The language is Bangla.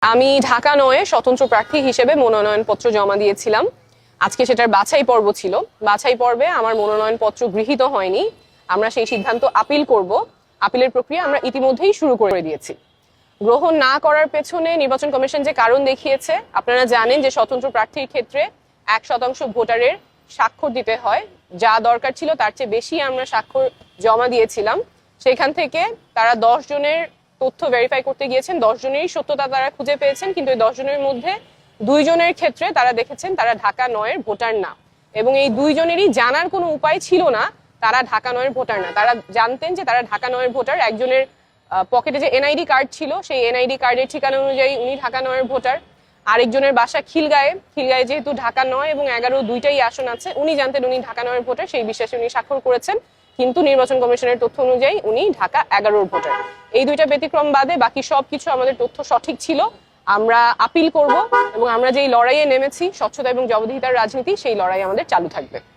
আমি ঢাকা নয়ে স্বতন্ত্র প্রার্থী হিসেবে মনোনয়নপত্র জমা দিয়েছিলাম। আজকে সেটার বাছাই পর্ব ছিল। বাছাই পর্বে আমার মনোনয়নপত্র গৃহীত হয়নি। আমরা সেই সিদ্ধান্ত আপিল করব। আপিলের প্রক্রিয়া আমরা ইতিমধ্যেই শুরু করে দিয়েছি। গ্রহণ না করার পেছনে নির্বাচন কমিশন যে কারণ দেখিয়েছে, আপনারা জানেন যে স্বতন্ত্র প্রার্থীর ক্ষেত্রে 1% ভোটারের স্বাক্ষর দিতে হয়। যা দরকার ছিল তার চেয়ে বেশি আমরা স্বাক্ষর জমা দিয়েছিলাম। সেখান থেকে তারা 10 জনের তথ্য ভেরিফাই করতে গিয়েছেন, 10 জনেরই সত্যতা তারা খুঁজে পেয়েছেন, কিন্তু এই 10 জনের মধ্যে 2 জনের ক্ষেত্রে তারা দেখেছেন তারা ঢাকা নয়ের ভোটার না, এবং এই 2 জনেরই জানার কোনো উপায় ছিল না তারা ঢাকা নয়ের ভোটার না। তারা জানতেন যে তারা ঢাকা নয়ের ভোটার। একজনের পকেটে যে এনআইডি কার্ড ছিল, সেই এনআইডি কার্ডের ঠিকানা অনুযায়ী উনি ঢাকা নয়ের ভোটার। আরেকজনের বাসা খিলগাঁয়ে যেহেতু ঢাকা 9 এবং 11 দুইটাই আসন আছে, উনি জানতেন উনি ঢাকা নয়ের ভোটার, সেই বিশ্বাসে উনি স্বাক্ষর করেছেন, কিন্তু নির্বাচন কমিশনের তথ্য অনুযায়ী উনি ঢাকা 11 ভোটার। এই দুইটা ব্যতিক্রম বাদে বাকি সবকিছু আমাদের তথ্য সঠিক ছিল। আমরা আপিল করব এবং আমরা যেই লড়াইয়ে নেমেছি, স্বচ্ছতা এবং জবাবদিহিতার রাজনীতি, সেই লড়াই আমাদের চালু থাকবে।